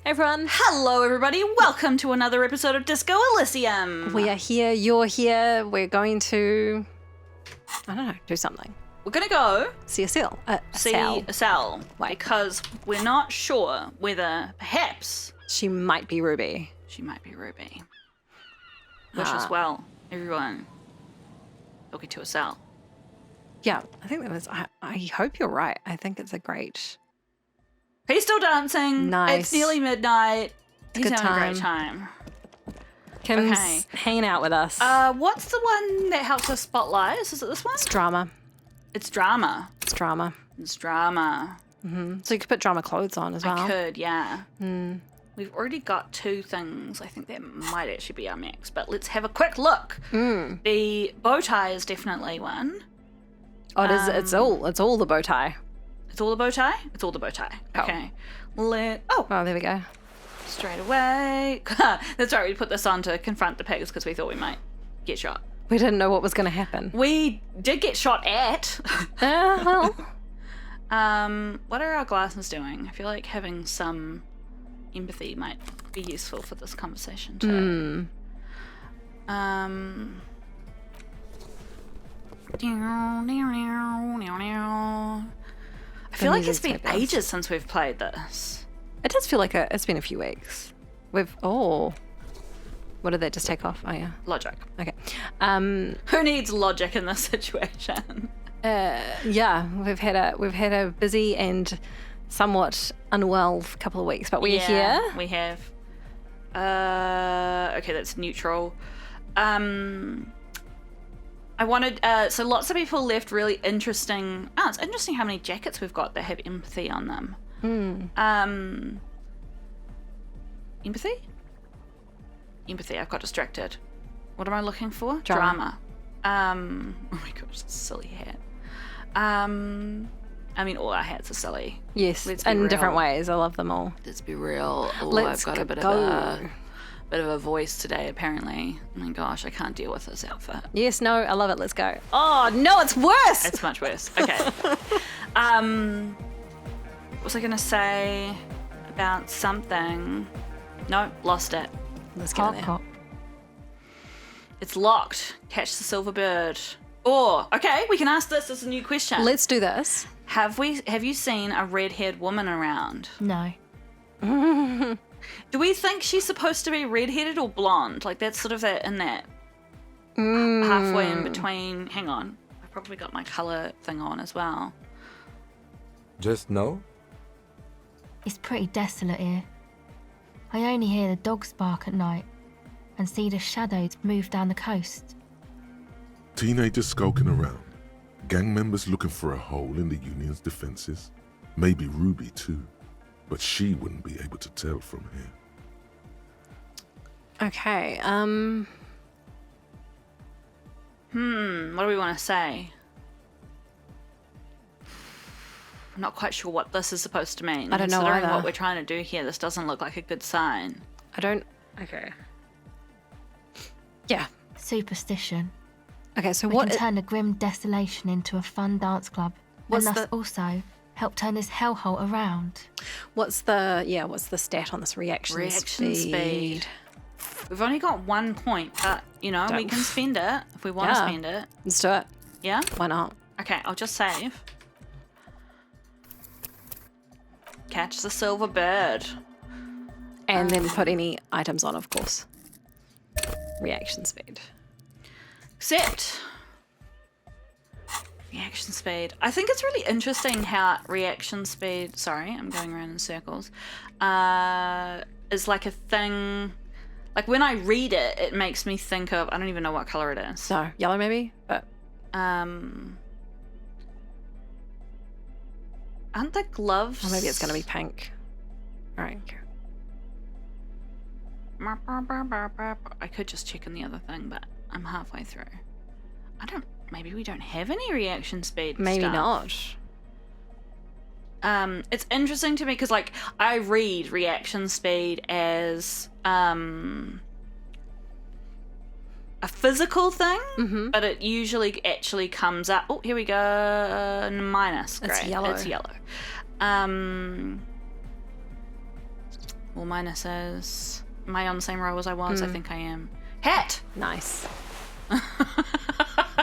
Hey everyone. Hello everybody, welcome to another episode of Disco Elysium. We are here, you're here, we're going to, I don't know, do something. We're going to go see a cell. See a cell. Because we're not sure whether perhaps she might be Ruby. She might be Ruby. Wish us well, everyone. Looking to a cell. Yeah, I think that was, I hope you're right. I think it's a great... He's still dancing. Nice. It's nearly midnight. It's He's a good having time. a great time. Kim's hanging out with us. What's the one that helps us spot lies? Is it this one? It's drama. It's drama. It's drama. It's drama. Mm-hmm. So you could put drama clothes on as well. I could, yeah. Mm. We've already got two things. I think that might actually be our mix, but let's have a quick look. Mm. The bow tie is definitely one. Oh, it is. It's all the bow tie. It's all the bow tie? It's all the bow tie. Oh. Okay. Oh, there we go. Straight away. That's right, we put this on to confront the pigs because we thought we might get shot. We didn't know what was going to happen. We did get shot at. Well. What are our glasses doing? I feel like having some empathy might be useful for this conversation too. I feel like it's been ages since we've played this. It does feel like it's been a few weeks. What did that just take off? Oh yeah, Logic. okay. Who needs logic in this situation? Yeah, we've had a busy and somewhat unwell couple of weeks, but we're here. We have. Okay, that's neutral. I wanted, so lots of people left really interesting, it's interesting how many jackets we've got that have empathy on them. Empathy? Empathy, I've got distracted. What am I looking for? Drama. Oh my gosh, silly hat. I mean, all our hats are silly. Yes, in different ways. I love them all. Let's be real. I've got a bit of a voice today, apparently. Oh my gosh, I can't deal with this outfit. Yes, no, I love it. Let's go. Oh, no, it's worse. It's much worse. Okay. What was I going to say about something? No, lost it. Let's get in there. It's locked. Catch the silver bird. Or, okay, we can ask this as a new question. Let's do this. Have you seen a red-haired woman around? No. Do we think she's supposed to be red-headed or blonde? Like, that's sort of in that halfway in between. Hang on. I've probably got my colour thing on as well. Just no? It's pretty desolate here. I only hear the dogs bark at night and see the shadows move down the coast. Teenagers skulking around. Gang members looking for a hole in the Union's defenses. Maybe Ruby too. But she wouldn't be able to tell from here. Okay, what do we want to say? I'm not quite sure what this is supposed to mean. I don't know Considering either. what we're trying to do here, this doesn't look like a good sign. Okay. Yeah. Superstition. Okay, so We what... can turn the grim desolation into a fun dance club What's and thus the- also help turn this hellhole around. What's the stat on this reaction speed? We've only got 1 point, but, we can spend it if we want to spend it. Let's do it. Yeah? Why not? Okay, I'll just save. Catch the silver bird. And then put any items on, of course. Reaction speed. Except reaction speed. I think it's really interesting how reaction speed, sorry, I'm going around in circles, is like a thing. Like when I read it, it makes me think of, I don't even know what color it is. So, yellow maybe? But Aren't the gloves? or maybe it's going to be pink. All right. Okay. I could just check on the other thing, but I'm halfway through. Maybe we don't have any reaction speed Maybe stuff. not. It's interesting to me because, like, I read reaction speed as a physical thing, but it usually actually comes up. Oh, here we go. Minus. Great. It's yellow. It's yellow. All minuses. Am I on the same row as I was? I think I am. Hat! Nice.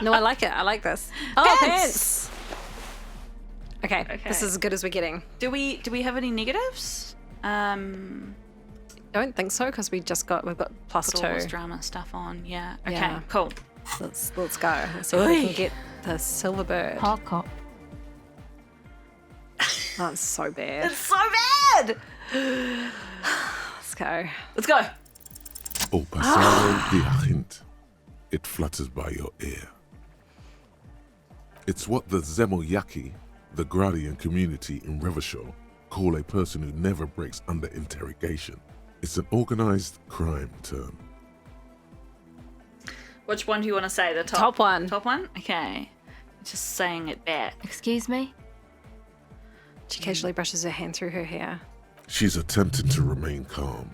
No, I like it. I like this. Oh, Pants! pants. Okay, this is as good as we're getting. Do we have any negatives? Don't think so because we've got plus Put all this 2. drama stuff on. Yeah. Okay. Yeah. Cool. Let's go. Let's see if we can get the silver bird. Hardcore. That's so bad. It's so bad. Let's go. Let's go. O pasado de agint. It flutters by your ear. It's what the Zemoyaki, the Gradian community in Revachol, call a person who never breaks under interrogation. It's an organized crime term. Which one do you want to say? The Top one. Top one? Okay. Just saying it back. Excuse me? She casually brushes her hand through her hair. She's attempting to remain calm,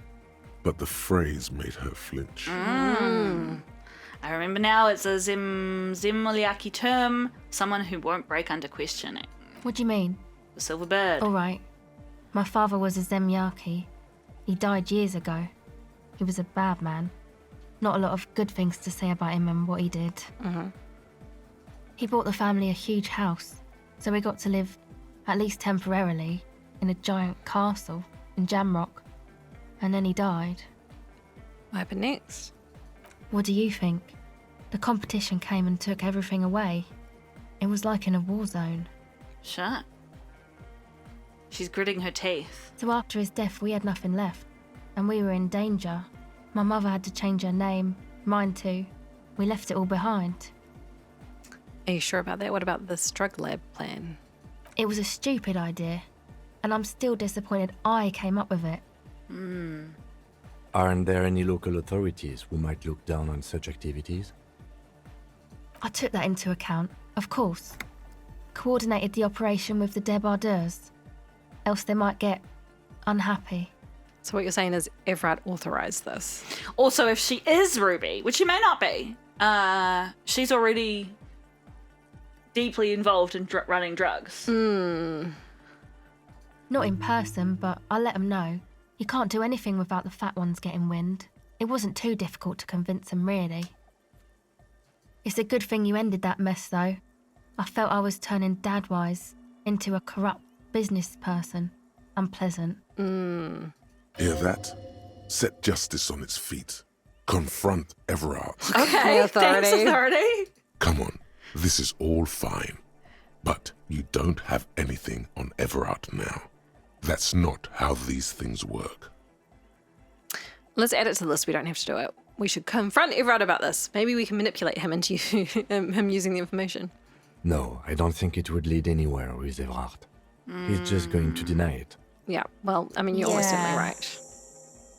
but the phrase made her flinch. I remember now it's a Zemoyaki term, someone who won't break under questioning. What do you mean? The silver bird. All right. My father was a Zemyaki. He died years ago. He was a bad man. Not a lot of good things to say about him and what he did. He bought the family a huge house, so we got to live, at least temporarily, in a giant castle in Jamrock. And then he died. What happened next? What do you think? The competition came and took everything away. It was like in a war zone. Shut. She's gritting her teeth. So after his death, we had nothing left, and we were in danger. My mother had to change her name, mine too. We left it all behind. Are you sure about that? What about this drug lab plan? It was a stupid idea, and I'm still disappointed I came up with it. Aren't there any local authorities who might look down on such activities? I took that into account, of course. Coordinated the operation with the débardeurs. Else they might get unhappy. So what you're saying is Everard authorised this. Also, if she is Ruby, which she may not be, she's already deeply involved in running drugs. Not in person, but I let them know. You can't do anything without the fat ones getting wind. It wasn't too difficult to convince them, really. It's a good thing you ended that mess, though. I felt I was turning Dadwise into a corrupt business person. Unpleasant. Hear that? Set justice on its feet. Confront Everard. Okay, Authority. thanks, authority. Come on, this is all fine. But you don't have anything on Everard now. That's not how these things work. Let's add it to the list. We don't have to do it. We should confront Everard about this. Maybe we can manipulate him into him using the information. No, I don't think it would lead anywhere with Everard. He's just going to deny it. Yeah, well, I mean, you're almost certainly right.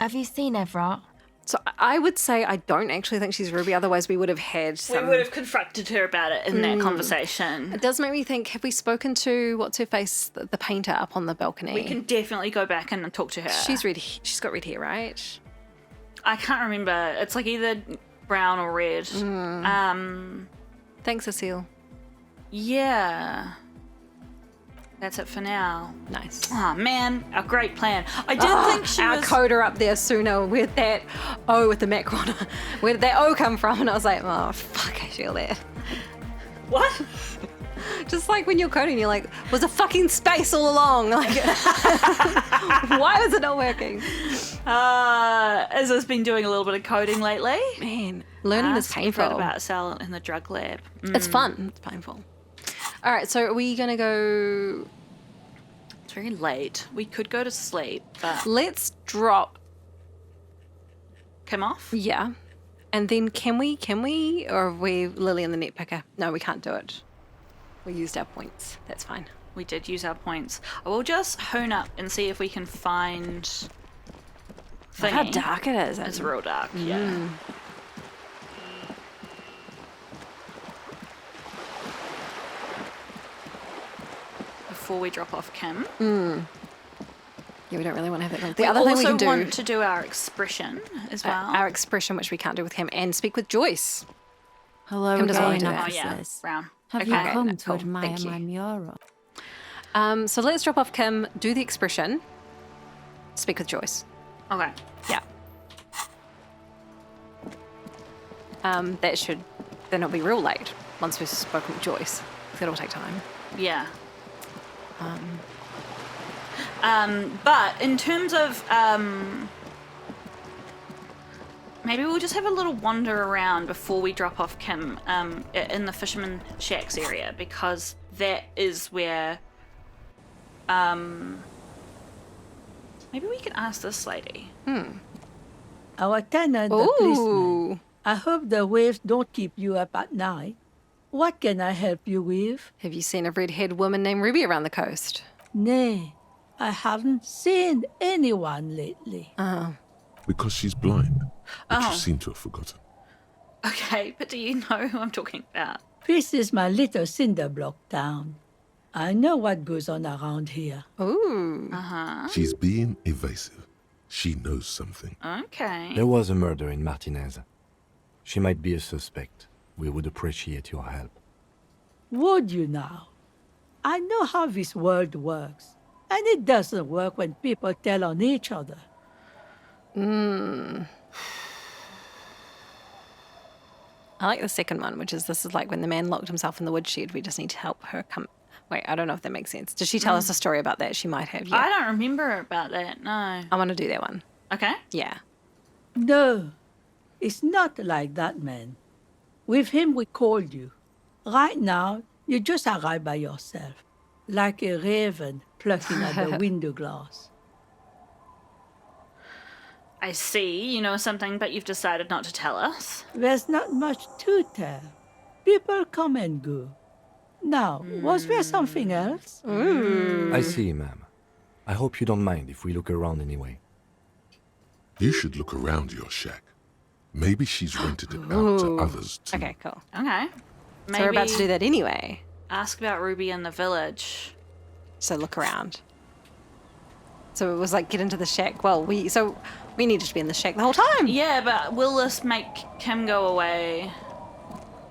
Have you seen Everard? So I would say I don't actually think she's Ruby. Otherwise, we would have had some... We would have confronted her about it in that conversation. It does make me think, have we spoken to, what's her face, the painter up on the balcony? We can definitely go back and talk to her. She's got red hair, right? I can't remember. It's like either brown or red. Thanks, Cecile. Yeah. That's it for now. Nice. Oh man, our great plan. I did think she our was... coder up there sooner with that O with the Mac corner. Where did that O come from? And I was like, oh, fuck, I feel that. What? Just like when you're coding, you're like, was a fucking space all along? Like, why was it not working? Izza's been doing a little bit of coding lately. Man, learning is We've read painful. about Sal in the drug lab. It's fun. It's painful. All right, so are we going to go... It's very late. We could go to sleep, but... Let's drop... Come off? Yeah. And then can we, or are we Lily and the net picker? No, we can't do it. We used our points. That's fine. We did use our points. I will just hone up and see if we can find... Look how thingy. dark it is. It's real dark, yeah. Before we drop off Kim. Yeah, we don't really want to have that long. The We other thing also we can do... want to do our expression as well. our expression, which we can't do with him, and speak with Joyce. Hello Kim doesn't want again, to do it. Oh yeah, officers. brown. Have Okay, you come cool. to admire Thank you. my mural? So let's drop off Kim, do the expression, speak with Joyce. Okay. Yeah. That should then not be real late once we've spoken with Joyce. That'll take time. Yeah. But in terms of maybe we'll just have a little wander around before we drop off Kim in the Fisherman Shacks area, because that is where maybe we can ask this lady. Our tenant, the policeman. Ooh. I hope the waves don't keep you up at night. What can I help you with? Have you seen a red-haired woman named Ruby around the coast? Nay, I haven't seen anyone lately. Because she's blind. But Oh. you seem to have forgotten. Okay, but do you know who I'm talking about? This is my little cinder block town. I know what goes on around here. Ooh. She's being evasive. She knows something. Okay. There was a murder in Martinez. She might be a suspect. We would appreciate your help. Would you now? I know how this world works, and it doesn't work when people tell on each other. I like the second one, which is this is like when the man locked himself in the woodshed. We just need to help her come. Wait, I don't know if that makes sense. Did she tell us a story about that? She might have. Yeah. I don't remember about that, no. I want to do that one. Okay. Yeah. No, it's not like that, man. With him, we called you. Right now, you just arrived by yourself, like a raven plucking at the window glass. I see, you know something, but you've decided not to tell us. There's not much to tell. People come and go. Now, was there something else? I see, ma'am. I hope you don't mind if we look around anyway. You should look around your shack. Maybe she's rented it out to others too. Okay, cool. Okay. So we're about to do that anyway. Ask about Ruby in the village. So look around. So it was like get into the shack. Well, we needed to be in the shack the whole time. Yeah, but will this make Kim go away?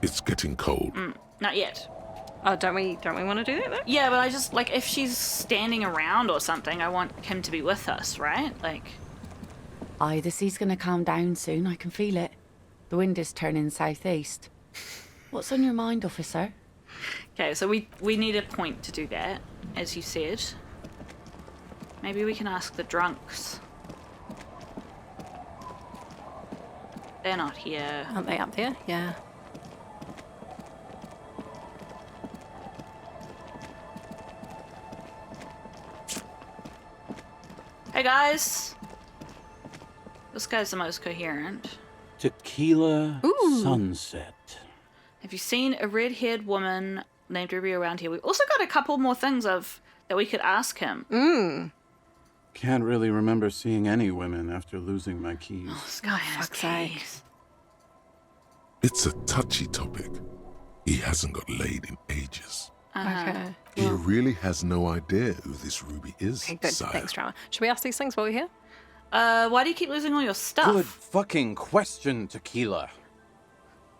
It's getting cold. Not yet. Oh, don't we want to do that though? Yeah, but I just, like, if she's standing around or something, I want Kim to be with us, right? Like, Aye, the sea's gonna calm down soon. I can feel it. The wind is turning southeast. What's on your mind, officer? okay, so we need a point to do that, as you said. Maybe we can ask the drunks. They're not here. Aren't they up there? Yeah. Hey guys! This guy's the most coherent. Tequila Sunset. Have you seen a red-haired woman named Ruby around here? We've also got a couple more things that we could ask him. Can't really remember seeing any women after losing my keys. This guy has fuck's sake. keys. It's a touchy topic. He hasn't got laid in ages. Okay. He really has no idea who this Ruby is, Okay, good. sire. Thanks, drama. Should we ask these things while we're here? Why do you keep losing all your stuff? Good fucking question, Tequila.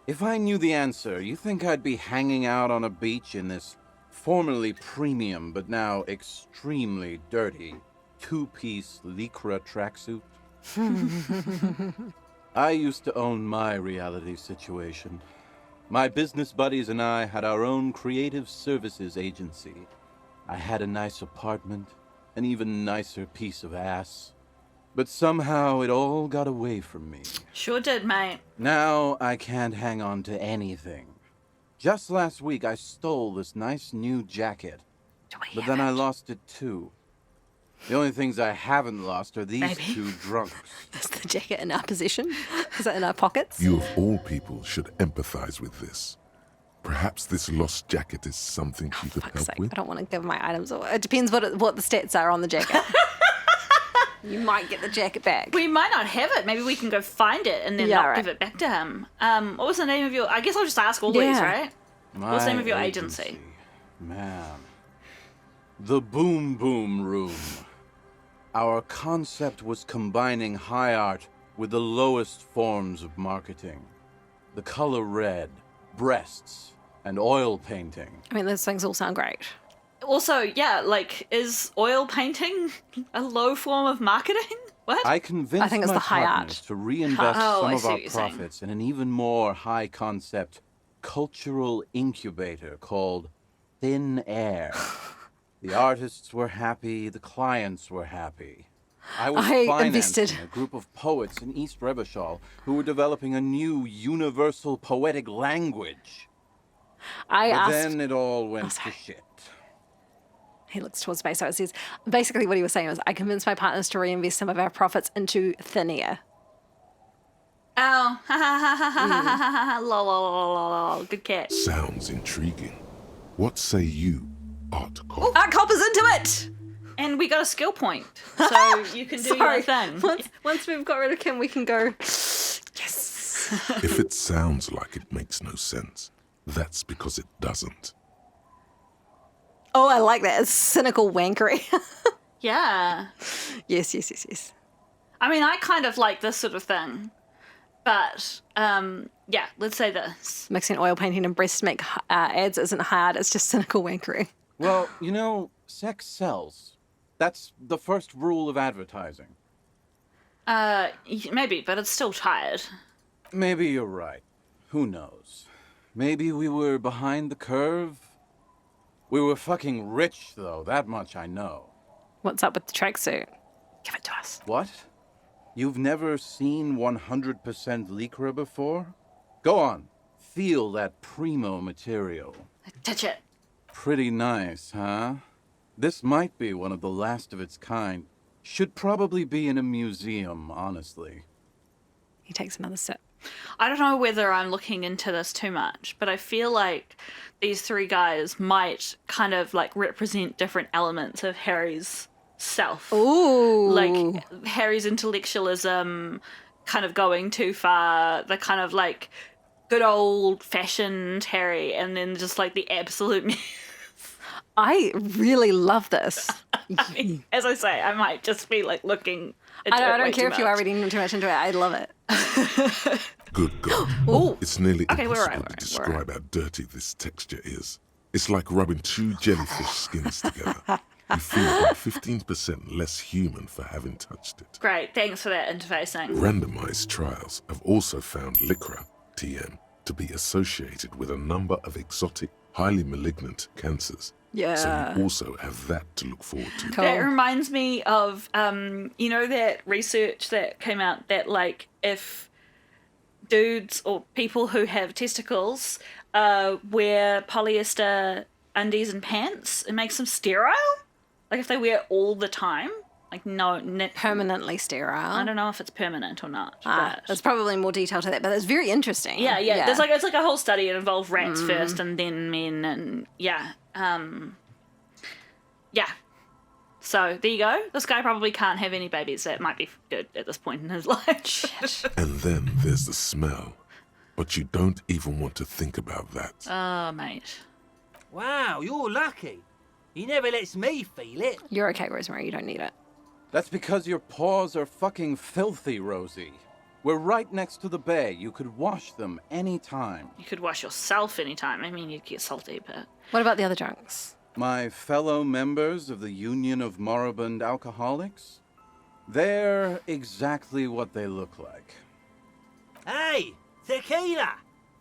If I knew the answer, you think I'd be hanging out on a beach in this formerly premium but now extremely dirty two-piece lycra tracksuit? I used to own my reality situation. My business buddies and I had our own creative services agency. I had a nice apartment, an even nicer piece of ass. But somehow it all got away from me. Sure did, mate. Now I can't hang on to anything. Just last week I stole this nice new jacket, Do we but have then I it? lost it too. The only things I haven't lost are these Maybe. two drunks. Is the jacket in our possession? Is it in our pockets? You of all people should empathize with this. Perhaps this lost jacket is something she could Fuck's help sake, with. I don't want to give my items away. It depends what the stats are on the jacket. You might get the jacket back. We might not have it. Maybe we can go find it and then Yeah, not right. give it back to him. What was the name of your... I guess I'll just ask all these, Yeah. right? What's the name My of your agency? Man. The Boom Boom Room. Our concept was combining high art with the lowest forms of marketing. The color red, breasts, and oil painting. I mean, those things all sound great. Also, yeah, like, is oil painting a low form of marketing? What? I convinced I think it's my the high partners art. to reinvest Oh, some I of see our what you're saying. profits in an even more high-concept cultural incubator called Thin Air. The artists were happy, the clients were happy. I was I financing invested. a group of poets in East Revachol who were developing a new universal poetic language. I But asked. then it all went to sorry. shit. He looks towards space. So it says basically what he was saying was, I convinced my partners to reinvest some of our profits into thin air. Oh, ha ha ha ha ha ha ha ha, lol, lol, lol, lol, lol. Good catch. Sounds intriguing. What say you, Art Cop? Art Cop is into it. And we got a skill point, so you can do your thing. Once we've got rid of Kim, we can go. Yes. If it sounds like it makes no sense, that's because it doesn't. Oh, I like that. It's cynical wankery. Yeah. Yes. I mean, I kind of like this sort of thing, but yeah, let's say this. Mixing oil painting and breast make ads isn't hard. It's just cynical wankery. Well, you know, sex sells. That's the first rule of advertising. Maybe, but it's still tired. Maybe you're right. Who knows? Maybe we were behind the curve? We were fucking rich, though. That much I know. What's up with the tracksuit? Give it to us. What? You've never seen 100% Lycra before? Go on. Feel that primo material. Touch it. Pretty nice, huh? This might be one of the last of its kind. Should probably be in a museum, honestly. He takes another sip. I don't know whether I'm looking into this too much, but I feel like these three guys might kind of like represent different elements of Harry's self. Ooh. Like Harry's intellectualism kind of going too far, the kind of like good old fashioned Harry, and then just like the absolute I really love this. I mean, as I say, I might just be like looking into I way don't care too if you are much. reading too much into it. I love it. Good God. Ooh. It's nearly Okay, we're impossible right, to we're describe how dirty this texture is. It's like rubbing two jellyfish skins together. You feel about 15% less human for having touched it. Great, thanks for that interfacing. Randomized trials have also found Lycra, TM, to be associated with a number of exotic, highly malignant cancers. Yeah. So you also have that to look forward to. Cool. That reminds me of, you know, that research that came out that, like, if dudes or people who have testicles wear polyester undies and pants, it makes them sterile? Like, if they wear it all the time? Like, no... Permanently sterile. I don't know if it's permanent or not. There's But probably more detail to that, but it's very interesting. yeah. There's like, it's like a whole study. It involved rats first and then men, and yeah. Yeah. So there you go. This guy probably can't have any babies. That might be good at this point in his life. And then there's the smell. But you don't even want to think about that. Oh, mate. Wow, you're lucky. He never lets me feel it. You're okay, Rosemary. You don't need it. That's because your paws are fucking filthy, Rosie. We're right next to the bay. You could wash them anytime. You could wash yourself anytime. I mean, you'd get salty, but... What about the other drunks? My fellow members of the Union of Moribund Alcoholics? They're exactly what they look like. Hey, tequila!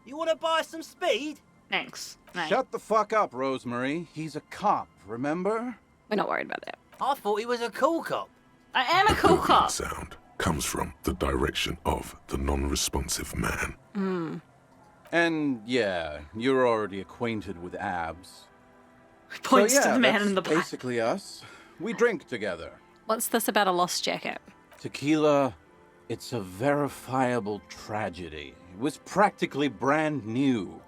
You want to buy some speed? Thanks, mate. Shut the fuck up, Rosemary. He's a cop, remember? We're not worried about that. I thought he was a cool cop. I am a cool Cooking cop. sound comes from the direction of the non-responsive man. And yeah, you're already acquainted with abs. Points so, yeah, to the man that's in the back. basically us. We drink together. What's this about a lost jacket? Tequila, it's a verifiable tragedy. It was practically brand new.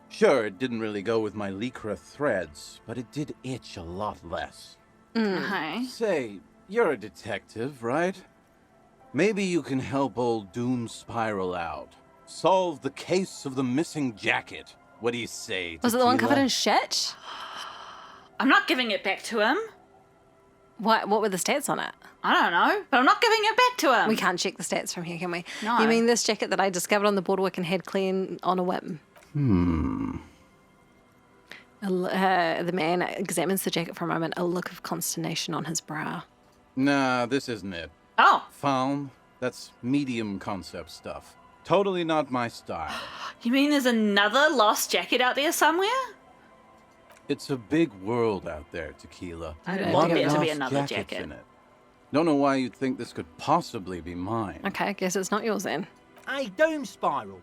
Sure, it didn't really go with my Lycra threads, but it did itch a lot less. Okay. Say, you're a detective, right? Maybe you can help old Doom Spiral out. Solve the case of the missing jacket. What do you say, Was it the one Tequila? covered in shit? I'm not giving it back to him. What were the stats on it? I don't know, but I'm not giving it back to him. We can't check the stats from here, can we? No. You mean this jacket that I discovered on the boardwalk and had clean on a whim? The man examines the jacket for a moment, a look of consternation on his brow. Nah, this isn't it. Oh, Found? That's medium concept stuff. Totally not my style. you mean there's another lost jacket out there somewhere? It's a big world out there, Tequila. I don't Lot want of there to be lost another jackets jacket. in it. Don't know why you'd think this could possibly be mine. Okay, I guess it's not yours then. Hey, Doom Spiral.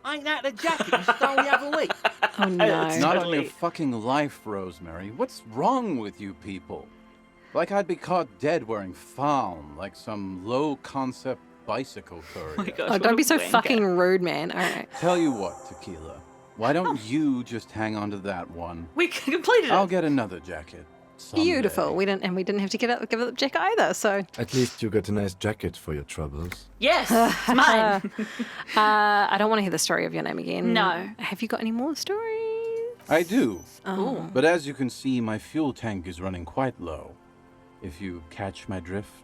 Ain't that the jacket you stole the other week? Oh no. It's not on Totally. your fucking life, Rosemary. What's wrong with you people? Like I'd be caught dead wearing fawn, like some low-concept bicycle courier. Oh my gosh, Oh, what don't a be so wanker. fucking rude, man. All right. Tell you what, Tequila. Why don't you just hang on to that one? We completed it. I'll get another jacket. someday. Beautiful. We didn't have to give up the jacket either. So At least you got a nice jacket for your troubles. Yes, it's mine. I don't want to hear the story of your name again. No. Have you got any more stories? I do. Oh. But as you can see, my fuel tank is running quite low. If you catch my drift.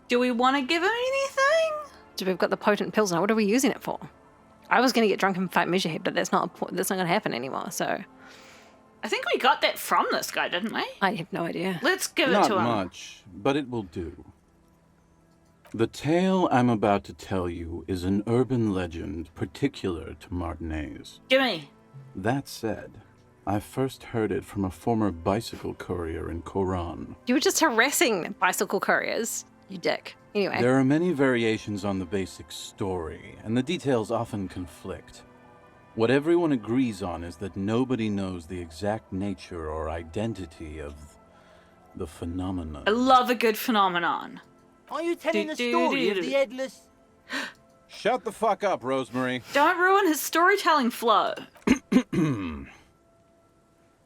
Do we want to give him anything? So we've got the potent pills now. What are we using it for? I was going to get drunk and fight Measurehead, but that's not going to happen anymore. So I think we got that from this guy, didn't we? I have no idea. Let's give it Not to him. much, but it will do. The tale I'm about to tell you is an urban legend particular to Martinez. Gimme. That said, I first heard it from a former bicycle courier in Koran. You were just harassing bicycle couriers, you dick. Anyway. There are many variations on the basic story, and the details often conflict. What everyone agrees on is that nobody knows the exact nature or identity of the phenomenon. I love a good phenomenon. Are you telling the Do, do, story do, of do. the Headless? Shut the fuck up, Rosemary. Don't ruin his storytelling flow.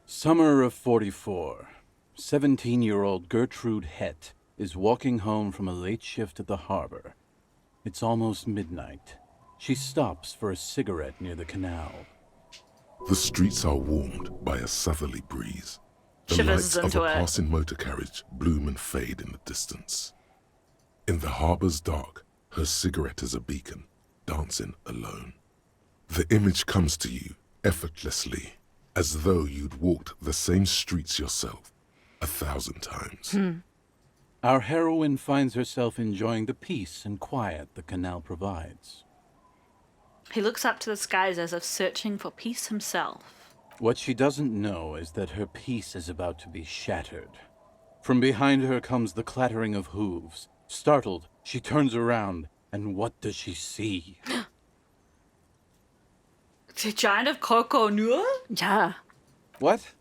Summer of 44. 17-year-old Gertrude Het is walking home from a late shift at the harbor. It's almost midnight. She stops for a cigarette near the canal. The streets are warmed by a southerly breeze. The Shivers lights of into a it. passing motor carriage bloom and fade in the distance. In the harbor's dark, her cigarette is a beacon, dancing alone. The image comes to you effortlessly, as though you'd walked the same streets yourself 1,000 times. Our heroine finds herself enjoying the peace and quiet the canal provides. He looks up to the skies as if searching for peace himself. What she doesn't know is that her peace is about to be shattered. From behind her comes the clattering of hooves. Startled, she turns around, and what does she see? The giant of Coco Noir? Yeah. What?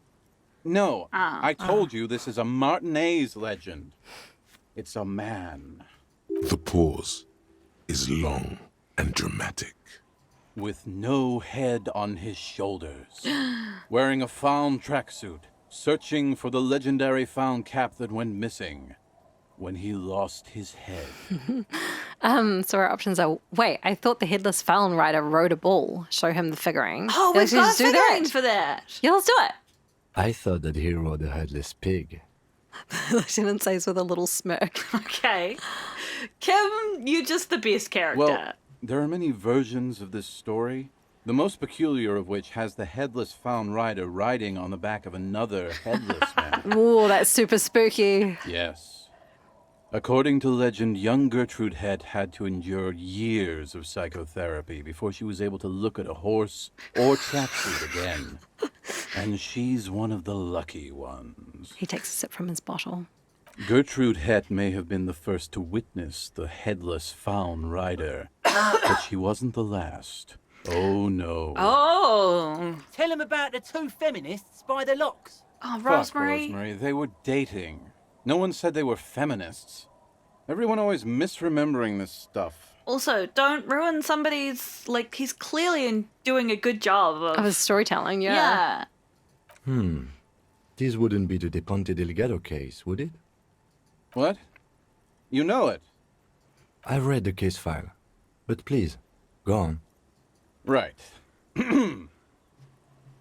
No, I told you this is a Martinez legend. It's a man The pause is long and dramatic. with no head on his shoulders, wearing a fawn tracksuit, searching for the legendary fawn cap that went missing when he lost his head. So our options are, wait, I thought the Headless Fallen Rider rode a bull. Show him the figuring. Oh, Yeah, we've let's got a just do figurine that. for that. Yeah, let's do it. I thought that he rode a headless pig. Lieutenant says with a little smirk. Okay. Kim, you're just the best character. Well, there are many versions of this story, the most peculiar of which has the headless fawn rider riding on the back of another headless man. Ooh, that's super spooky. Yes. According to legend, young Gertrude Het had to endure years of psychotherapy before she was able to look at a horse or tracksuit again. And she's one of the lucky ones. He takes a sip from his bottle. Gertrude Het may have been the first to witness the headless fawn rider, but she wasn't the last. Oh no. Oh. Tell him about the two feminists by the locks. Oh, Fuck, Rosemary. Rosemary, they were dating. No one said they were feminists. Everyone always misremembering this stuff. Also, don't ruin somebody's, like, he's clearly doing a good job of... Of his storytelling, yeah. Yeah. This wouldn't be the De Ponte Delgado case, would it? What? You know it. I've read the case file. But please, go on. Right.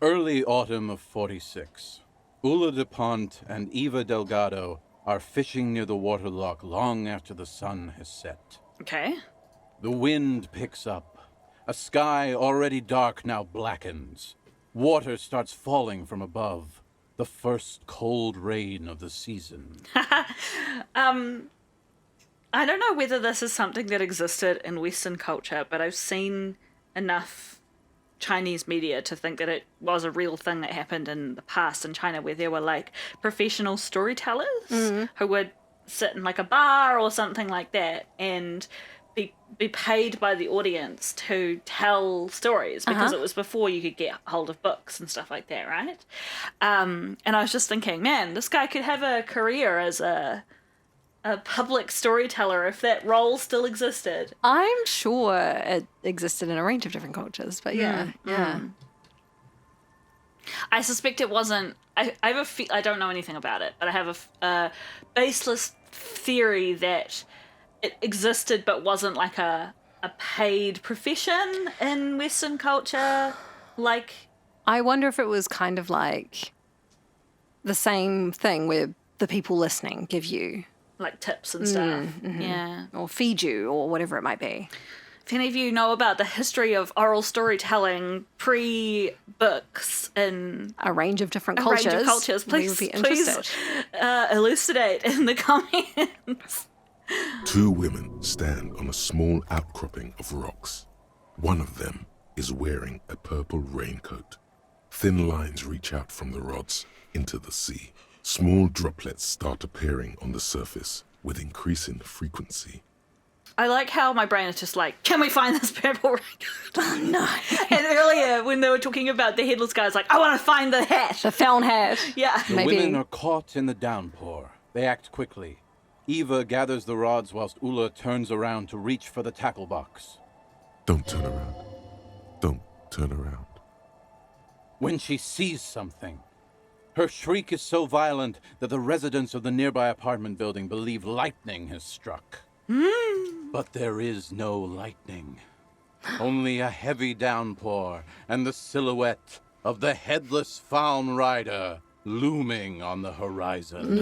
Early autumn of 46. Ula de Pont and Eva Delgado are fishing near the waterlock long after the sun has set. Okay. The wind picks up. A sky already dark now blackens. Water starts falling from above. The first cold rain of the season. I don't know whether this is something that existed in Western culture, but I've seen enough Chinese media to think that it was a real thing that happened in the past in China, where there were like professional storytellers who would sit in like a bar or something like that and be paid by the audience to tell stories, because it was before you could get hold of books and stuff like that, right? And I was just thinking, man, this guy could have a career as a public storyteller if that role still existed. I'm sure it existed in a range of different cultures, but yeah. I suspect it wasn't. I have I don't know anything about it, but I have a baseless theory that it existed but wasn't like a paid profession in Western culture. Like, I wonder if it was kind of like the same thing where the people listening give you like tips and stuff. Yeah. or feed you or whatever it might be. If any of you know about the history of oral storytelling pre-books in A range of different a cultures. range of cultures, we would please, be interested. elucidate in the comments. Two women stand on a small outcropping of rocks. One of them is wearing a purple raincoat. Thin lines reach out from the rods into the sea. Small droplets start appearing on the surface with increasing frequency. I like how my brain is just like, can we find this purple raincoat? Oh, no. And earlier, when they were talking about the headless guy, I was like, I want to find the hat. The found hat. Yeah. The Maybe- women are caught in the downpour. They act quickly. Eva gathers the rods whilst Ula turns around to reach for the tackle box. Don't turn around. Don't turn around. When she sees something, her shriek is so violent that the residents of the nearby apartment building believe lightning has struck. But there is no lightning. Only a heavy downpour and the silhouette of the headless faun rider looming on the horizon.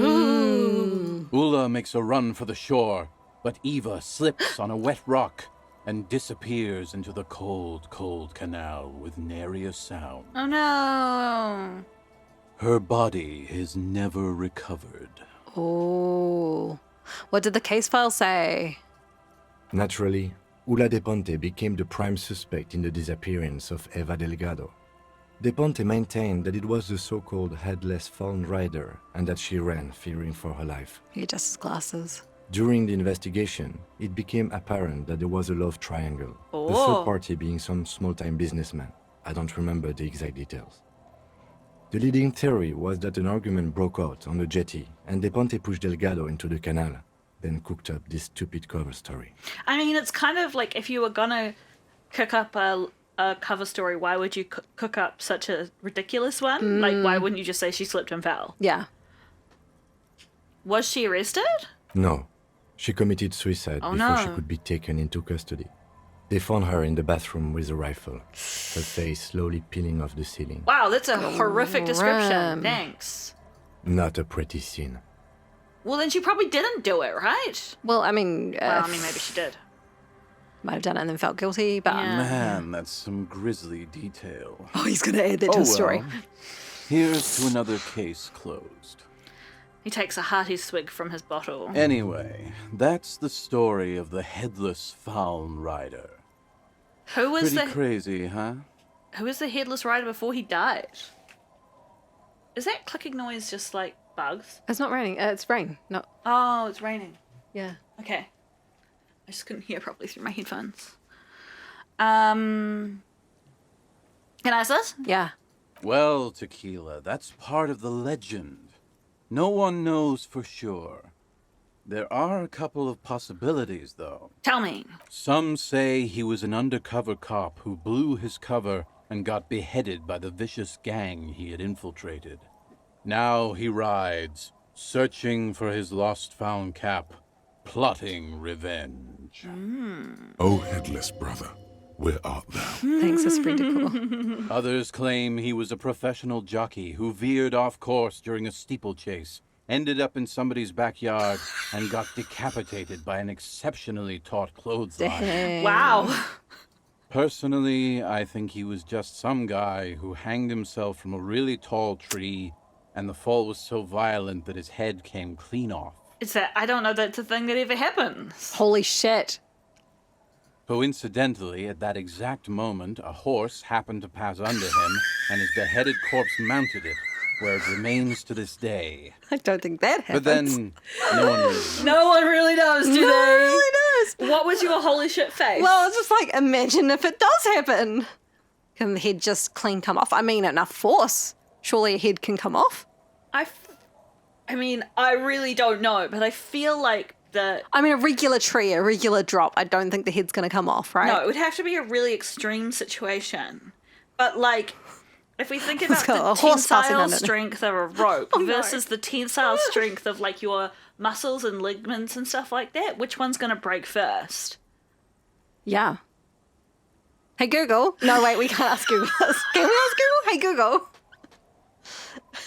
Ula makes a run for the shore, but Eva slips on a wet rock and disappears into the cold, cold canal with nary a sound. Oh no. Her body is never recovered. Oh. What did the case file say? Naturally, Ula de Ponte became the prime suspect in the disappearance of Eva Delgado. De Ponte maintained that it was the so-called headless faun rider and that she ran, fearing for her life. He adjusts his glasses. During the investigation, it became apparent that there was a love triangle, the Oh. third party being some small-time businessman. I don't remember the exact details. The leading theory was that an argument broke out on the jetty and De Ponte pushed Delgado into the canal, then cooked up this stupid cover story. I mean, it's kind of like if you were gonna cook up a cover story, why would you cook up such a ridiculous one? Like, why wouldn't you just say she slipped and fell? Yeah. Was she arrested? No, she committed suicide Oh, before she no. could be taken into custody. They found her in the bathroom with a rifle, her face slowly peeling off the ceiling. Wow, that's a horrific description. Grim. Thanks. Not a pretty scene. Well, then she probably didn't do it, right? Well, I mean, Well, I mean, maybe she did. might have done it and then felt guilty, but Yeah. Man, that's some grisly detail. oh, he's gonna add that to Oh, his story. well. Here's to another case closed. He takes a hearty swig from his bottle. Anyway, that's the story of the headless faun rider. Who was Pretty the crazy, huh? Who was the headless rider before he died? Is that clicking noise just like bugs? It's not raining. It's rain. Not. Oh, it's raining. Yeah. Okay. I just couldn't hear properly through my headphones. Can I ask this? Yeah. Well, Tequila, that's part of the legend. No one knows for sure. There are a couple of possibilities, though. Tell me. Some say he was an undercover cop who blew his cover and got beheaded by the vicious gang he had infiltrated. Now he rides, searching for his lost found cap, plotting revenge. O headless brother, where art thou? Thanks, it's pretty cool. Others claim he was a professional jockey who veered off course during a steeplechase, ended up in somebody's backyard, and got decapitated by an exceptionally taut clothesline. Dang. Wow. Personally, I think he was just some guy who hanged himself from a really tall tree and the fall was so violent that his head came clean off. I don't know that's a thing that ever happens. Holy shit. Coincidentally, at that exact moment, a horse happened to pass under him, and his beheaded corpse mounted it, where it remains to this day. I don't think that happens. But then, no one really knows. No one really knows, do No one they? really does. What was your holy shit face? Well, it's just like, imagine if it does happen. Can the head just clean come off? I mean, enough force. Surely a head can come off. I mean, I really don't know, but I feel like I mean, a regular tree, a regular drop, I don't think the head's going to come off, right? No, it would have to be a really extreme situation. But, like, if we think about got the a horse passing tensile under it. strength of a rope no. versus the tensile strength of, like, your muscles and ligaments and stuff like that, which one's going to break first? Yeah. Hey, Google. No, wait, we can't ask Google this. Can we ask Google? Hey, Google.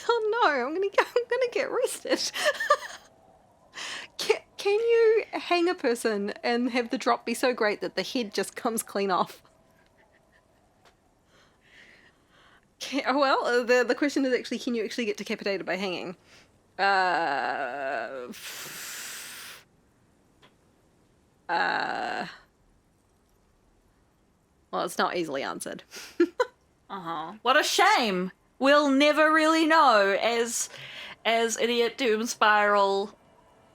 Oh, no, I'm gonna get arrested. Can you hang a person and have the drop be so great that the head just comes clean off? The question is actually, can you actually get decapitated by hanging? Well, it's not easily answered. What a shame! We'll never really know, as Idiot Doom Spiral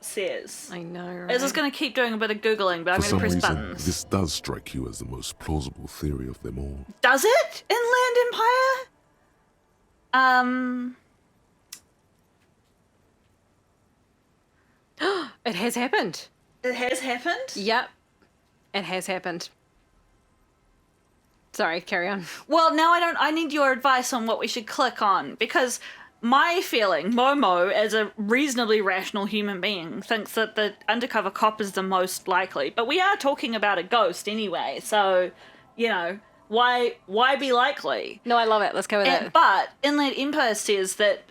says. I know, right? Is just going to keep doing a bit of Googling, but I'm For going to some press reason, buttons. this does strike you as the most plausible theory of them all. Does it? Inland Empire? It has happened. It has happened? Yep. It has happened. Sorry, carry on. Well, now I need your advice on what we should click on, because my feeling, Momo, as a reasonably rational human being, thinks that the undercover cop is the most likely. But we are talking about a ghost anyway, so, you know, why be likely? No, I love it. Let's go with it. But Inland Empire says that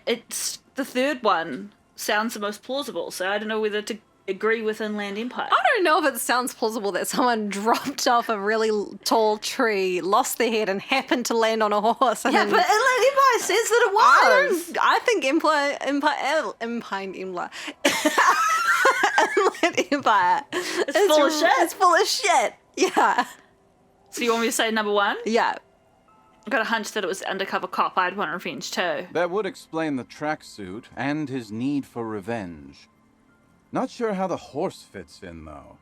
it's the third one sounds the most plausible, so I don't know whether to agree with Inland Empire. I don't know if it sounds plausible that someone dropped off a really tall tree, lost their head, and happened to land on a horse. Yeah, but Inland Empire says that it was. I think Inland Empire. It's full of shit. It's full of shit. Yeah. So you want me to say number one? Yeah. I got a hunch that it was the undercover cop. I'd want revenge too. That would explain the tracksuit and his need for revenge. Not sure how the horse fits in, though.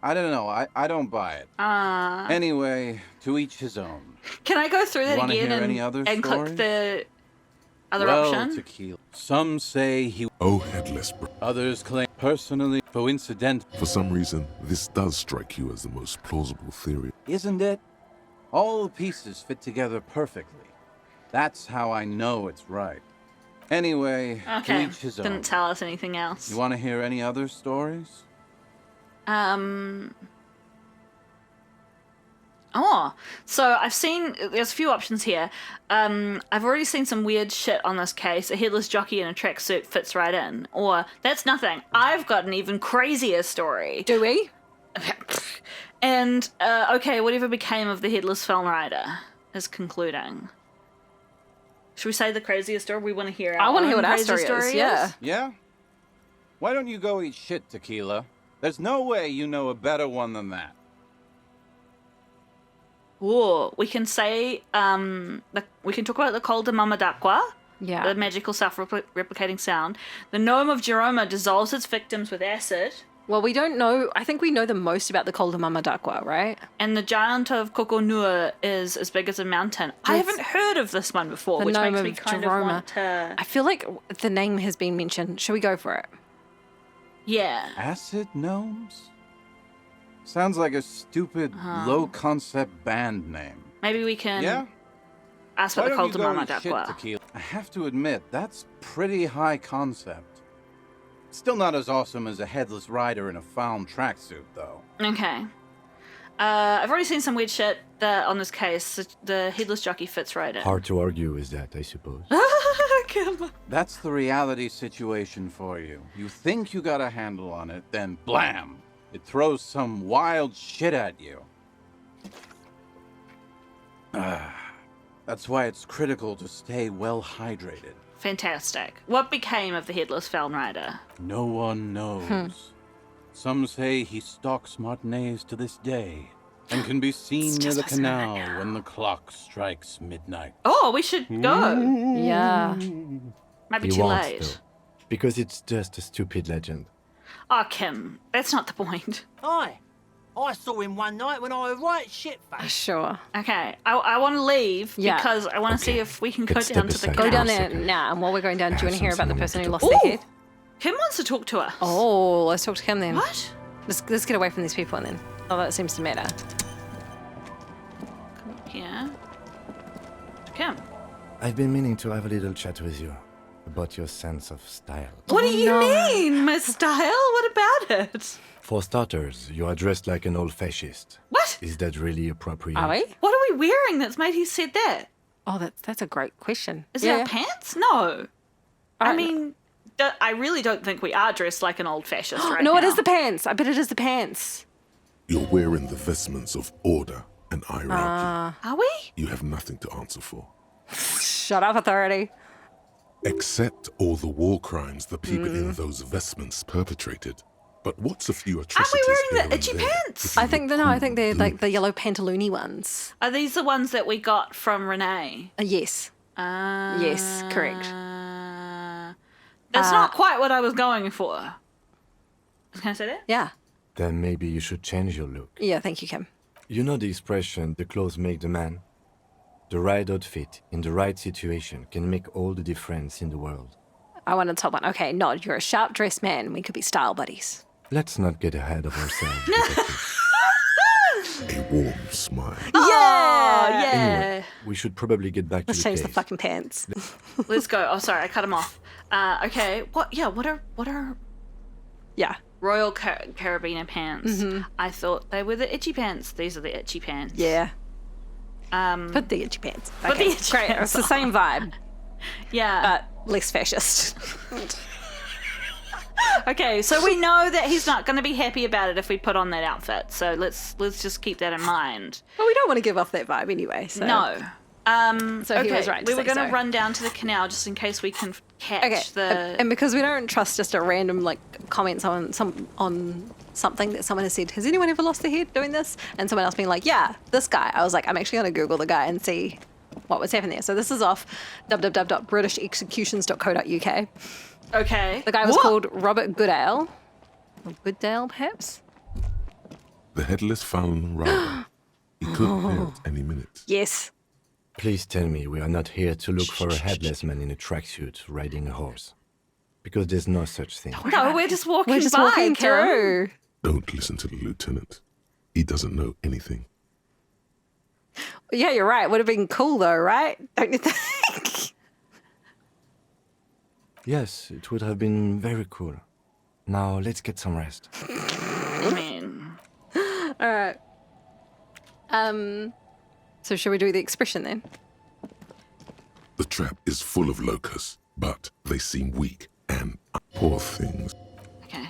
I don't know. I don't buy it. Anyway, to each his own. Can I go through that Wanna again hear any other and click stories? the other Well, option? tequila. Some say he... Oh, Headless, Others claim personally, coincident. for some reason, this does strike you as the most plausible theory. Isn't it? All the pieces fit together perfectly. That's how I know it's right. Anyway, to Okay, each his own. didn't tell us anything else. You want to hear any other stories? Oh, so I've seen, there's a few options here. I've already seen some weird shit on this case. A headless jockey in a tracksuit fits right in. Or, that's nothing. I've got an even crazier story. Do we? And, okay, whatever became of the headless film rider is concluding. Should we say the craziest story? We want to hear I want to own hear what our crazy story is. Yeah. Yeah? Why don't you go eat shit, Tequila? There's no way you know a better one than that. Ooh, we can say, we can talk about the Col de Mamadaqua, Yeah. the magical self-replicating sound. The gnome of Jeroma dissolves its victims with acid. Well, we don't know. I think we know the most about the Col de Mamadaqua, right? And the giant of Kokonua is as big as a mountain. I Yes. haven't heard of this one before, The which gnome makes me of kind Jeroma. of want to... I feel like the name has been mentioned. Shall we go for it? Yeah. Acid gnomes? Sounds like a stupid, low-concept band name. Maybe we can Yeah? ask Why what the Col don't de you go eat shit, Mamadaqua. Tequila? I have to admit, that's pretty high concept. Still not as awesome as a headless rider in a found tracksuit, though. Okay. I've already seen some weird shit on this case. The headless jockey fits right in. Hard to argue with that, I suppose. That's the reality situation for you. You think you got a handle on it, then blam! It throws some wild shit at you. That's why it's critical to stay well hydrated. Fantastic. What became of the headless Feln Rider? No one knows. Some say he stalks Martinez to this day and can be seen near the canal when the clock strikes midnight. Oh, we should go. Yeah. Might be He too won't late. still, because it's just a stupid legend. Oh, Kim, that's not the point. Aye. I saw him one night when I was right shit-faced. Sure. Okay, I want to leave Yeah. because I want to see Okay. if we can go Let's down step to the aside. Go canal. down there second. now. And while we're going down, do you want to hear about the person who lost Ooh. their head? Kim wants to talk to us. Oh, let's talk to him then. What? Let's get away from these people and then. Oh, that seems to matter. Yeah. Kim. I've been meaning to have a little chat with you about your sense of style. What do you mean, my style? What about it? For starters, you are dressed like an old fascist. What? Is that really appropriate? Are we? What are we wearing that's made you said that? Oh, that's a great question. Is it our pants? No. I Alright. mean, I really don't think we are dressed like an old fascist right No, now. it is the pants. I bet it is the pants. You're wearing the vestments of order and hierarchy. Are we? You have nothing to answer for. Shut up, authority. Accept all the war crimes the people in those vestments perpetrated. But what's a few Aren't atrocities we wearing here the and itchy there pants? if you I think were I think they're cool like and the yellow pantaloony ones. Are these the ones that we got from Renee? Yes. Yes, correct. That's not quite what I was going for. Can I say that? Yeah. Then maybe you should change your look. Yeah, thank you, Kim. You know the expression, the clothes make the man? The right outfit in the right situation can make all the difference in the world. I want to top one. Okay, no, you're a sharp-dressed man. We could be style buddies. Let's not get ahead of ourselves. detective. a warm smile. Yeah. Anyway, we should probably get back Let's to the change the case. fucking pants. Let's go. Oh, sorry, I cut him off. Okay. What? Yeah. What are Yeah. Royal Carabiner pants? I thought they were the itchy pants. These are the itchy pants. Yeah. Put the itchy pants. Put the itchy great. pants It's the same vibe, Yeah. but less fascist. Okay, so we know that he's not going to be happy about it if we put on that outfit. So let's just keep that in mind. Well, we don't want to give off that vibe anyway. So. No. So he okay, was right to we were say going to so. run down to the canal just in case we can catch Okay, the. and because we don't trust just a random like comments on something that someone has said. Has anyone ever lost their head doing this? And someone else being like, yeah, this guy. I was like, I'm actually going to Google the guy and see what was happening there. So this is off www.britishexecutions.co.uk. Okay. The guy was What? called Robert Goodale. Or Goodale, perhaps? The headless Fallon Rider. He could appear at any minute. Yes. Please tell me we are not here to look for a headless man in a tracksuit riding a horse. Because there's no such thing. No, we're just walking We're just by, walking Kim. through. Don't listen to the lieutenant. He doesn't know anything. Yeah, you're right. Would have been cool though, right? Don't you think? Yes, it would have been very cool. Now let's get some rest. I mean, All right. So shall we do the expression then? The trap is full of locusts, but they seem weak and poor things. okay.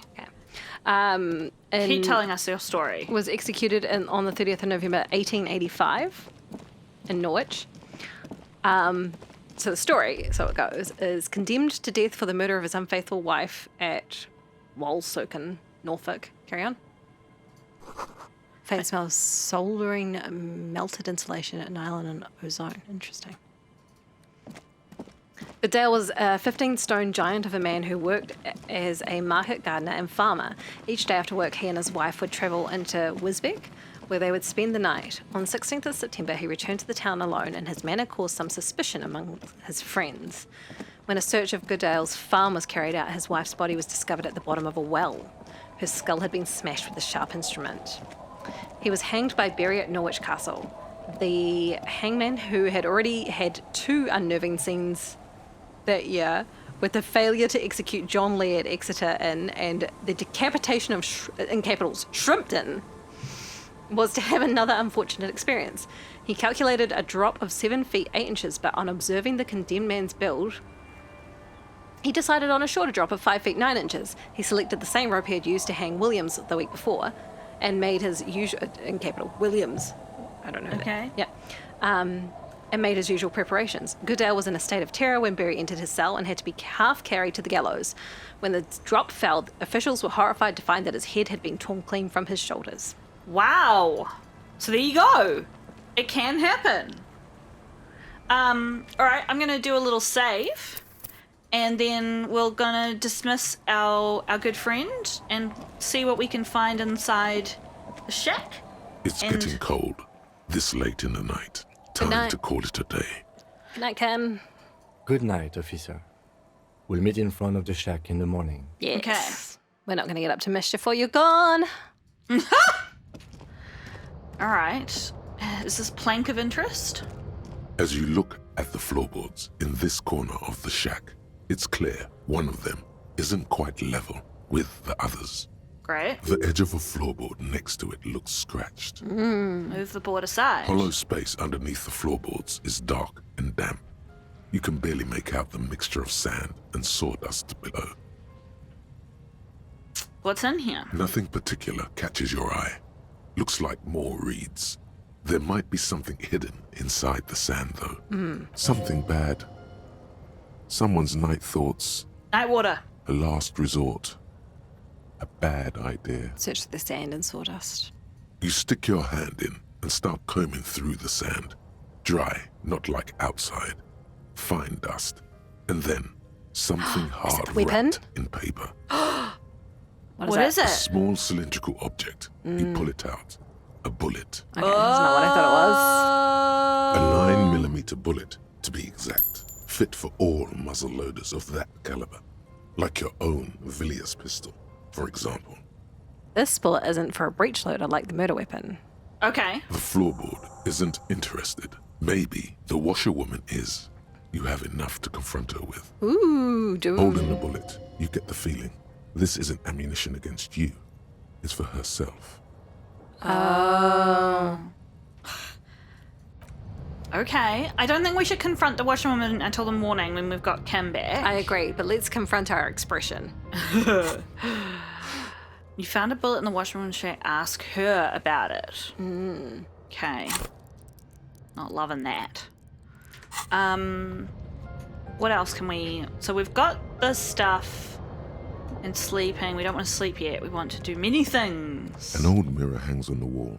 And Keep telling us your story. was executed on the 30th of November 1885 in Norwich. So the story, so it goes, is condemned to death for the murder of his unfaithful wife at Woolsoken, Norfolk. Carry on. Faint smell of soldering melted insulation at nylon and ozone. Interesting. Goodale was a 15-stone giant of a man who worked as a market gardener and farmer. Each day after work, he and his wife would travel into Wisbech, where they would spend the night. On the 16th of September, he returned to the town alone, and his manner caused some suspicion among his friends. When a search of Goodale's farm was carried out, his wife's body was discovered at the bottom of a well. Her skull had been smashed with a sharp instrument. He was hanged by Bury at Norwich Castle. The hangman, who had already had 2 unnerving scenes that year, with the failure to execute John Lee at Exeter Inn and the decapitation of, in capitals, Shrimpton, was to have another unfortunate experience. He calculated a drop of 7 feet 8 inches, but on observing the condemned man's build, he decided on a shorter drop of 5 feet 9 inches. He selected the same rope he had used to hang Williams the week before and made his usual, in capital, Williams. I don't know. Okay. Yeah. and made his usual preparations. Goodale was in a state of terror when Berry entered his cell and had to be half carried to the gallows. When the drop fell, officials were horrified to find that his head had been torn clean from his shoulders. Wow. So there you go. It can happen. All right, I'm going to do a little save. And then we're going to dismiss our good friend and see what we can find inside the shack. It's getting cold. This late in the night. Time to call it a day. Good night, Ken. Good night, officer. We'll meet in front of the shack in the morning. Yes. Okay. We're not going to get up to mischief before you're gone. All right. Is this plank of interest? As you look at the floorboards in this corner of the shack, it's clear one of them isn't quite level with the others. Great. The edge of a floorboard next to it looks scratched. Move the board aside. Hollow space underneath the floorboards is dark and damp. You can barely make out the mixture of sand and sawdust below. What's in here? Nothing particular catches your eye. Looks like more reeds. There might be something hidden inside the sand, though. Something bad. Someone's night thoughts. Night water. A last resort. A bad idea. Search the sand and sawdust. You stick your hand in and start combing through the sand. Dry, not like outside. Fine dust. And then something hard weapon? wrapped in paper. What is A it? small cylindrical object. You pull it out. A bullet. Okay, that's not what I thought it was. A 9mm bullet, to be exact. Fit for all muzzle loaders of that caliber. Like your own Villiers pistol, for example. This bullet isn't for a breech loader like the murder weapon. Okay. The floorboard isn't interested. Maybe the washerwoman is. You have enough to confront her with. Ooh, dude. Holding the bullet, you get the feeling this isn't ammunition against you. It's for herself. Oh. Okay. I don't think we should confront the washerwoman until the morning when we've got Kim back. I agree, but let's confront our expression. You found a bullet in the washerwoman's shack. Ask her about it. Okay. Not loving that. What else can we... So we've got this stuff and sleeping. We don't want to sleep yet. We want to do many things. An old mirror hangs on the wall.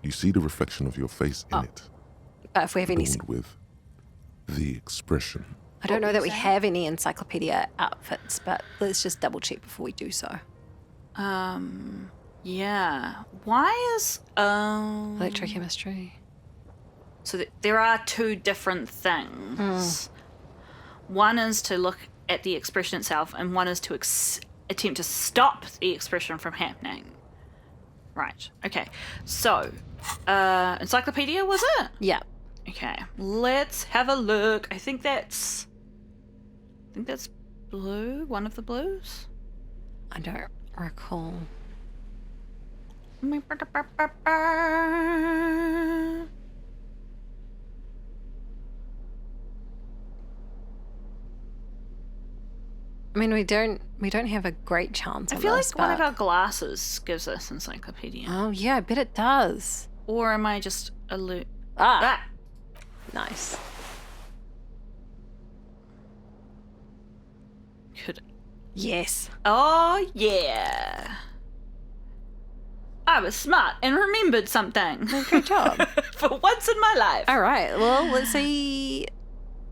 You see the reflection of your face in it. But if we have any... Adorned with the expression. I don't know that we have any encyclopedia outfits, but let's just double check before we do so. Yeah. Why is... Electrochemistry. So there are two different things. One is to look at the expression itself, and one is to attempt to stop the expression from happening. Right. Okay. So, encyclopedia, was it? Yeah. Okay. Let's have a look. I think that's blue. One of the blues. I don't recall. I mean, we don't have a great chance. I on feel this, like one of but- our glasses gives us encyclopedia. Oh yeah, I bet it does. Or am I just Ah, nice. Could. Yes. Oh yeah. I was smart and remembered something. Good job. For once in my life. All right. Well, let's see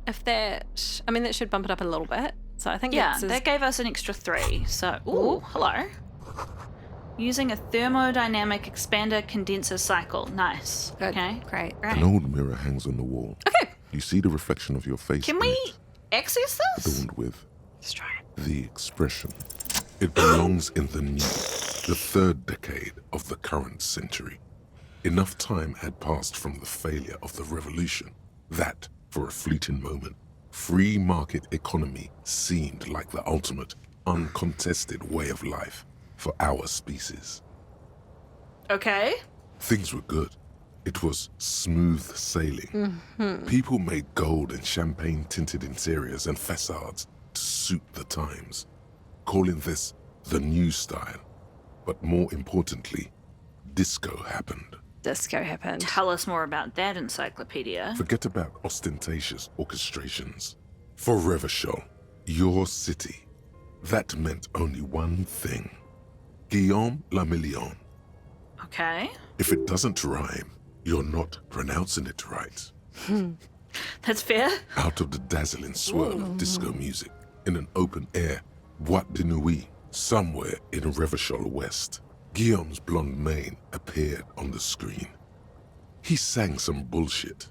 if that. I mean, that should bump it up a little bit. So I think Yeah, that's that gave us an extra 3. So, ooh, hello. Using a thermodynamic expander condenser cycle. Nice. good. Okay. Great. An old mirror hangs on the wall. Okay. You see the reflection of your face Can in we it, access this? adorned with Let's try it. the expression. It belongs in the new, the 3rd decade of the current century. Enough time had passed from the failure of the revolution that, for a fleeting moment, free market economy seemed like the ultimate, uncontested way of life for our species. Okay. Things were good. It was smooth sailing. People made gold and champagne-tinted interiors and facades to suit the times, calling this the new style. But more importantly, disco happened. disco happened. Tell us more about that encyclopedia. Forget about ostentatious orchestrations. For Revachol, your city, that meant only one thing. Guillaume le Million. Okay. If it doesn't rhyme, you're not pronouncing it right. That's fair. Out of the dazzling swirl of disco music, in an open air, Boîte de Nuit, somewhere in Revachol West, Guillaume's blonde mane appeared on the screen. He sang some bullshit.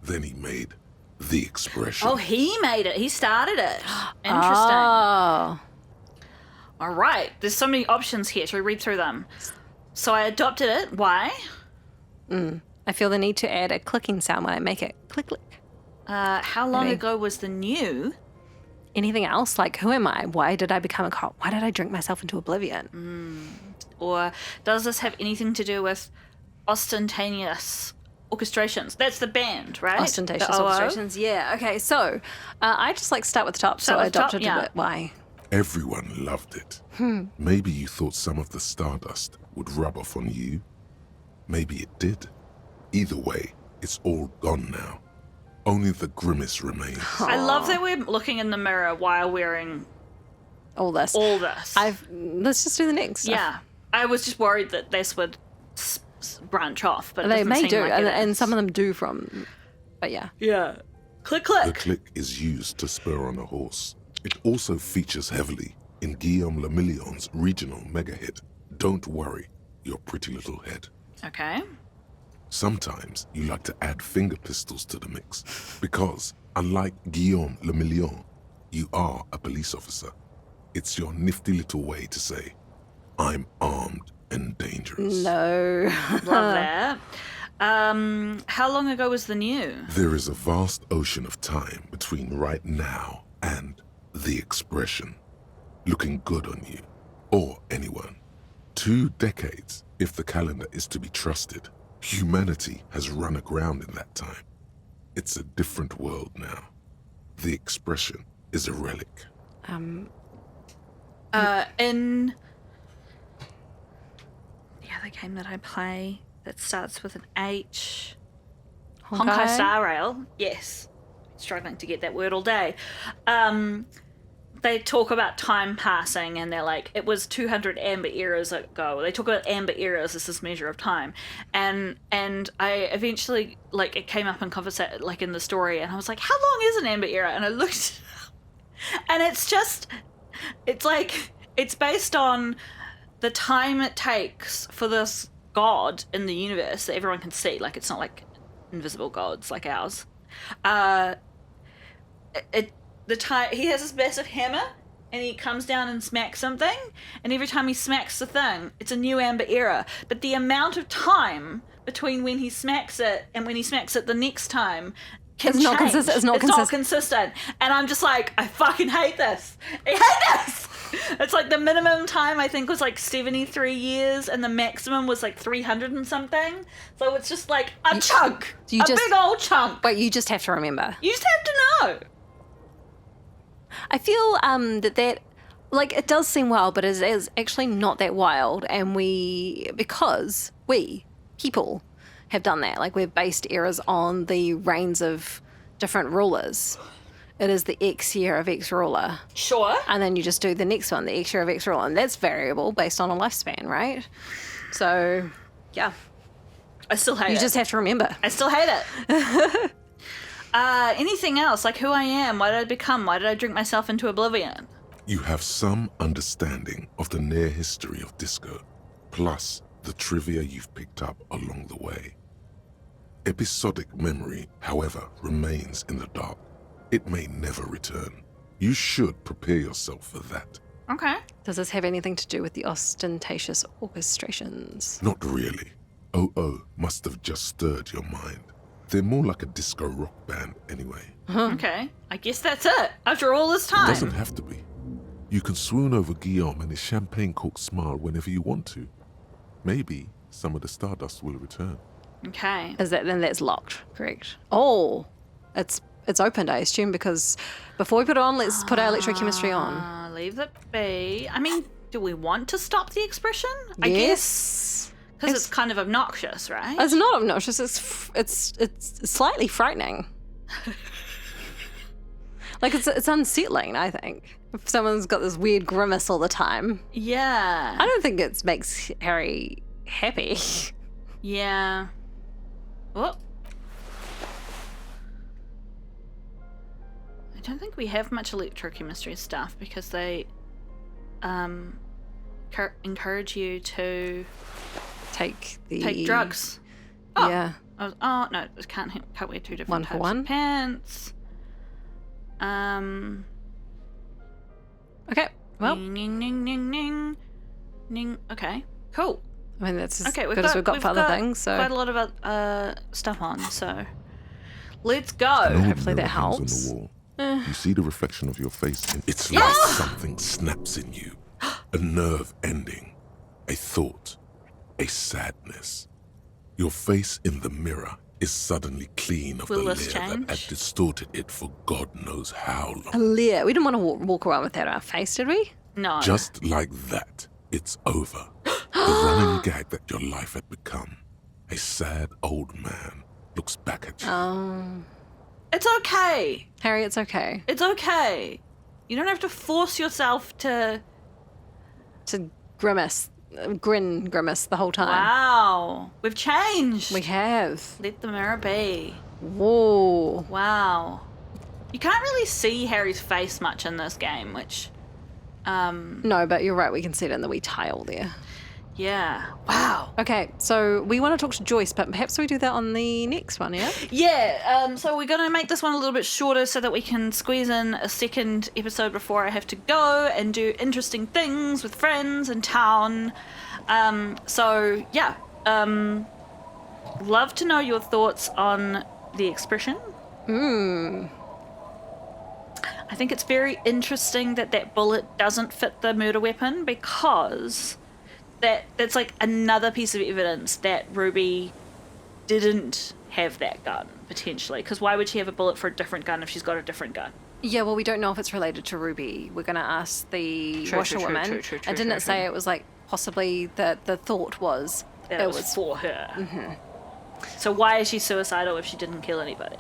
Then he made the expression. Oh, he made it. He started it. Interesting. Oh. All right. There's so many options here. Should we read through them? So I adopted it. Why? I feel the need to add a clicking sound when I make it. Click, click. How long Maybe. ago was the new? Anything else? Like, who am I? Why did I become a cop? Why did I drink myself into oblivion? Or does this have anything to do with ostentatious orchestrations? That's the band, right? Ostentatious The OO? orchestrations. Yeah. Okay. So I just like start with the top. So Start I with the top, adopted yeah. it. Why? Everyone loved it. Maybe you thought some of the stardust would rub off on you. Maybe it did. Either way, it's all gone now. Only the grimace remains. I love that we're looking in the mirror while wearing All this. all this. Let's just do the next. Yeah. I was just worried that this would branch off, but it They doesn't may seem do, like and, it and is. some of them do from. But yeah. Yeah. Click, The click. click is used to spur on a horse. It also features heavily in Guillaume le Million's regional mega hit, Don't Worry, Your Pretty Little Head. Okay. Sometimes you like to add finger pistols to the mix because, unlike Guillaume le Million, you are a police officer. It's your nifty little way to say, I'm armed and dangerous. No. Love that. How long ago was the new? There is a vast ocean of time between right now and the expression, looking good on you, or anyone. 2 decades, if the calendar is to be trusted. Humanity has run aground in that time. It's a different world now. The expression is a relic. In the other game that I play that starts with an H. Honkai Star Rail. Yes. Struggling to get that word all day. They talk about time passing and they're like, it was 200 amber eras ago. They talk about amber eras as this measure of time. And I eventually, like, it came up in conversation, like in the story, and I was like, how long is an amber era? And I looked, and it's like, it's based on the time it takes for this god in the universe that everyone can see. Like, it's not like invisible gods like ours. The time he has this massive hammer and he comes down and smacks something, and every time he smacks the thing, it's a new amber era. But the amount of time between when he smacks it and when he smacks it the next time can It's not change. consistent. It's not consistent. And I'm just like, I fucking hate this. I hate this. It's like the minimum time I think was like 73 years and the maximum was like 300 and something. So it's just like a chunk. you a just- big old chunk. But you just have to remember. You just have to know. I feel that like it does seem wild, but it is actually not that wild, and because we people have done that. Like we've based eras on the reigns of different rulers. It is the X year of X ruler, Sure. and then you just do the next one, the X year of X ruler, and that's variable based on a lifespan, right? So, yeah, I still hate it. you just have to remember. I still hate it. Anything else? Like who I am? Why did I become? Why did I drink myself into oblivion? You have some understanding of the near history of disco, plus the trivia you've picked up along the way. Episodic memory, however, remains in the dark. It may never return. You should prepare yourself for that. Okay. Does this have anything to do with the ostentatious orchestrations? Not really. OO must have just stirred your mind. They're more like a disco rock band anyway. Okay. I guess that's it. After all this time. It doesn't have to be. You can swoon over Guillaume and his champagne-corked smile whenever you want to. Maybe some of the stardust will return. Okay. Then that's locked, correct? Oh, it's opened, I assume, because before we put it on, let's put our electrochemistry on. Leave it be. I mean, do we want to stop the expression? I Yes. guess. Because it's kind of obnoxious, right? It's not obnoxious. It's slightly frightening. Like it's unsettling. I think if someone's got this weird grimace all the time. Yeah. I don't think it makes Harry happy. Yeah. Oh. I don't think we have much electrochemistry stuff because they encourage you to take drugs. Oh. Yeah. Oh no, it can't wear two different one types for one of pants. Okay. Well. Ning. Okay. Cool. I mean that's okay. We've got for other things. So quite a lot of stuff on. So let's go. Hopefully that helps. On the wall. You see the reflection of your face. It's like something snaps in you. A nerve ending. A thought. A sadness. Your face in the mirror is suddenly clean of the layer that had distorted it for God knows how long. A layer? We didn't want to walk around with that on our face, did we? No. Just like that, it's over. The running gag that your life had become. A sad old man looks back at you. It's okay. Harry, it's okay. It's okay. You don't have to force yourself to grimace the whole time. Wow. We've changed. We have. Let the mirror be. Whoa. Wow. You can't really see Harry's face much in this game, which... No, but you're right. We can see it in the wee tile there. Yeah. Wow. Okay, so we want to talk to Joyce, but perhaps we do that on the next one, yeah? Yeah, so we're going to make this one a little bit shorter so that we can squeeze in a second episode before I have to go and do interesting things with friends in town. Love to know your thoughts on the expression. I think it's very interesting that bullet doesn't fit the murder weapon because... That's like another piece of evidence that Ruby didn't have that gun, potentially. Because why would she have a bullet for a different gun if she's got a different gun? Yeah, well, we don't know if it's related to Ruby. We're going to ask the washerwoman. It didn't say it was like possibly the thought was... That it was for her. Mm-hmm. So why is she suicidal if she didn't kill anybody?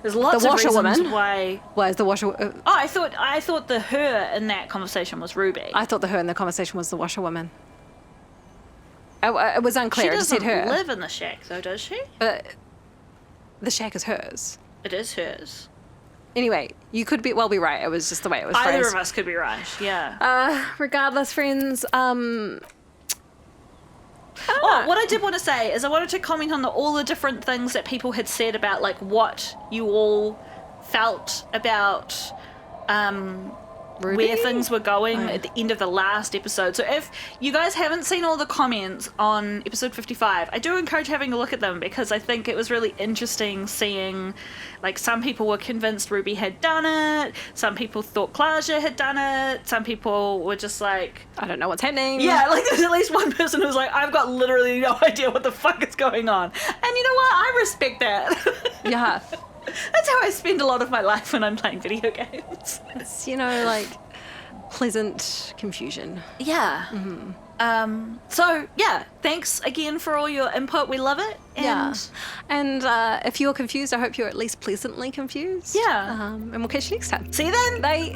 There's lots of reasons why... Why is the washerwoman... I thought the her in that conversation was Ruby. I thought the her in the conversation was the washerwoman. It was unclear. She doesn't said her. live in the shack, though, does she? But the shack is hers. It is hers. Anyway, you could be right. It was just the way it was Either phrased. of us could be right, yeah. Regardless, friends, what I did want to say is I wanted to comment on all the different things that people had said about, like, what you all felt about... Ruby? Where things were going at the end of the last episode. So if you guys haven't seen all the comments on episode 55, I do encourage having a look at them because I think it was really interesting seeing, like, some people were convinced Ruby had done it, some people thought Klaja had done it, some people were just like... I don't know what's happening. Yeah, like there's at least one person who's like, I've got literally no idea what the fuck is going on. And you know what? I respect that. Yeah. That's how I spend a lot of my life when I'm playing video games. It's, like, pleasant confusion. Yeah. Mm-hmm. So, yeah, thanks again for all your input. We love it. And if you're confused, I hope you're at least pleasantly confused. Yeah. And we'll catch you next time. See you then. Bye.